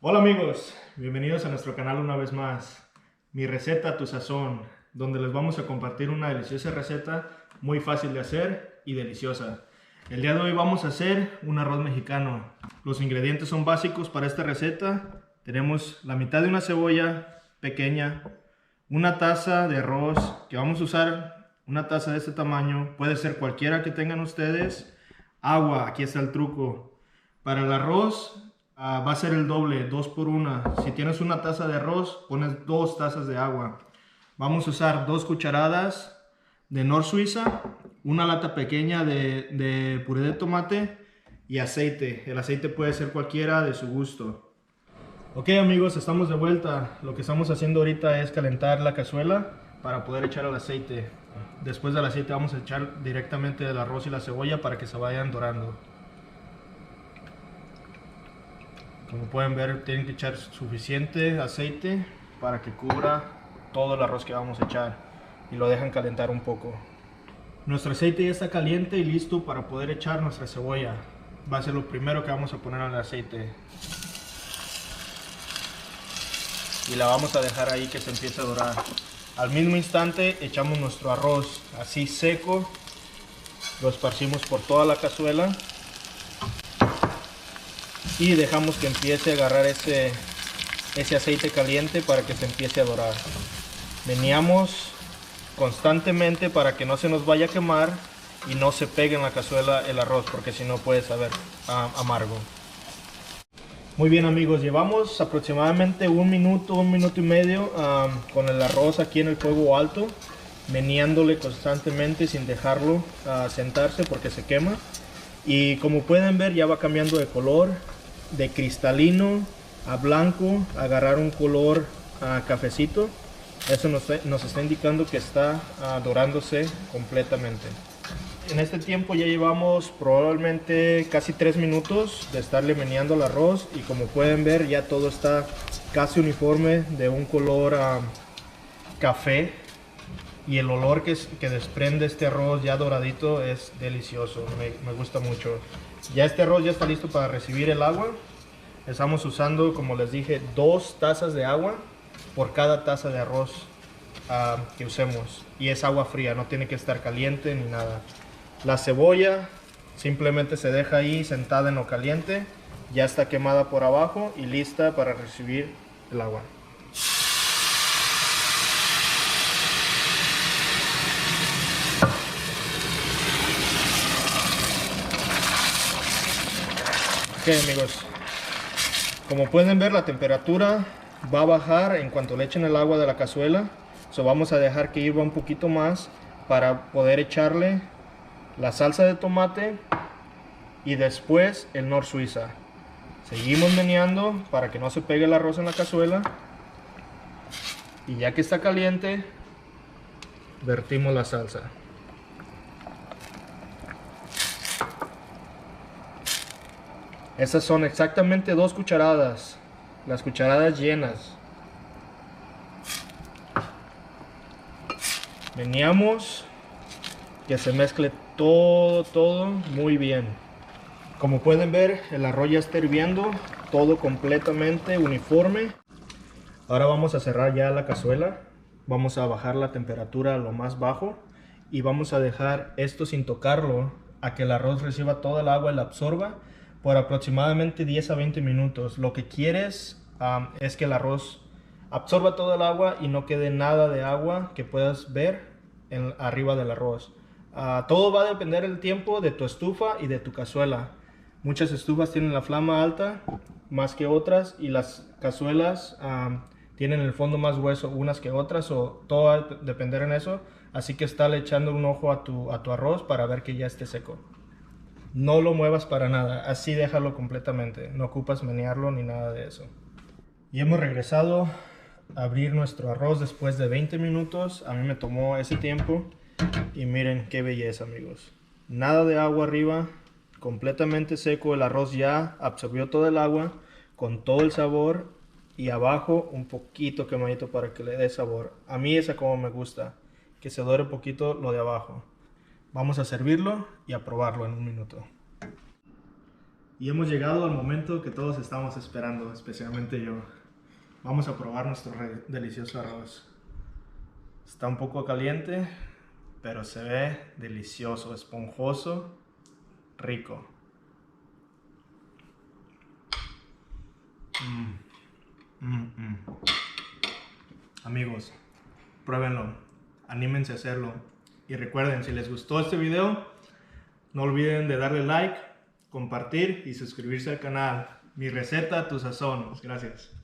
Hola amigos, bienvenidos a nuestro canal una vez más. Mi receta a tu sazón, donde les vamos a compartir una deliciosa receta muy fácil de hacer y deliciosa. El día de hoy vamos a hacer un arroz mexicano. Los ingredientes son básicos para esta receta. Tenemos la mitad de una cebolla pequeña, una taza de arroz que vamos a usar, una taza de este tamaño, puede ser cualquiera que tengan ustedes. Agua, aquí está el truco. Para el arroz va a ser el doble, 2 por 1. Si tienes una taza de arroz, pones 2 tazas de agua. Vamos a usar 2 cucharadas de Nor Suiza, una lata pequeña de puré de tomate y aceite. El aceite puede ser cualquiera de su gusto. Ok amigos, estamos de vuelta. Lo que estamos haciendo ahorita es calentar la cazuela para poder echar el aceite. Después del aceite vamos a echar directamente el arroz y la cebolla para que se vayan dorando. Como pueden ver, tienen que echar suficiente aceite para que cubra todo el arroz que vamos a echar y lo dejan calentar un poco. Nuestro aceite ya está caliente y listo para poder echar nuestra cebolla. Va a ser lo primero que vamos a poner en el aceite. Y la vamos a dejar ahí que se empiece a dorar. Al mismo instante echamos nuestro arroz así seco, lo esparcimos por toda la cazuela y dejamos que empiece a agarrar ese aceite caliente para que se empiece a dorar. Meneamos constantemente para que no se nos vaya a quemar y no se pegue en la cazuela el arroz, porque si no puede saber amargo. Muy bien amigos, llevamos aproximadamente un minuto y medio con el arroz aquí en el fuego alto, meneándole constantemente sin dejarlo sentarse porque se quema. Y como pueden ver, ya va cambiando de color, de cristalino a blanco, a agarrar un color cafecito. Eso nos está indicando que está dorándose completamente. En este tiempo ya llevamos probablemente casi 3 minutos de estarle meneando el arroz, y como pueden ver ya todo está casi uniforme, de un color café, y el olor que desprende este arroz ya doradito es delicioso, me gusta mucho. Ya este arroz ya está listo para recibir el agua. Estamos usando, como les dije, 2 tazas de agua por cada taza de arroz que usemos, y es agua fría, no tiene que estar caliente ni nada. La cebolla simplemente se deja ahí sentada en lo caliente, ya está quemada por abajo y lista para recibir el agua. Ok amigos, como pueden ver, la temperatura va a bajar en cuanto le echen el agua de la cazuela. Vamos a dejar que hirva un poquito más para poder echarle la salsa de tomate y después el Nor Suiza. Seguimos meneando para que no se pegue el arroz en la cazuela, y ya que está caliente vertimos la salsa. Estas son exactamente 2 cucharadas, las cucharadas llenas. Meneamos que se mezcle todo muy bien. Como pueden ver, el arroz ya está hirviendo, todo completamente uniforme. Ahora vamos a cerrar ya la cazuela, vamos a bajar la temperatura a lo más bajo y vamos a dejar esto sin tocarlo a que el arroz reciba toda el agua y la absorba por aproximadamente 10 a 20 minutos. Lo que quieres es que el arroz absorba todo el agua y no quede nada de agua que puedas ver arriba del arroz. Todo va a depender del tiempo de tu estufa y de tu cazuela. Muchas estufas tienen la flama alta más que otras, y las cazuelas tienen el fondo más grueso unas que otras, o todo va a depender en eso. Así que estarle echando un ojo a tu arroz para ver que ya esté seco. No lo muevas para nada, así déjalo completamente, no ocupas menearlo ni nada de eso. Y hemos regresado a abrir nuestro arroz después de 20 minutos. A mí me tomó ese tiempo y miren qué belleza amigos. Nada de agua arriba, completamente seco, el arroz ya absorbió todo el agua con todo el sabor, y abajo un poquito quemadito para que le dé sabor. A mí esa como me gusta, que se dore un poquito lo de abajo. Vamos a servirlo y a probarlo en un minuto. Y hemos llegado al momento que todos estamos esperando, especialmente yo. Vamos a probar nuestro delicioso arroz. Está un poco caliente, pero se ve delicioso, esponjoso, rico. Amigos, pruébenlo, anímense a hacerlo. Y recuerden, si les gustó este video, no olviden de darle like, compartir y suscribirse al canal. Mi receta, tu sazón. Gracias.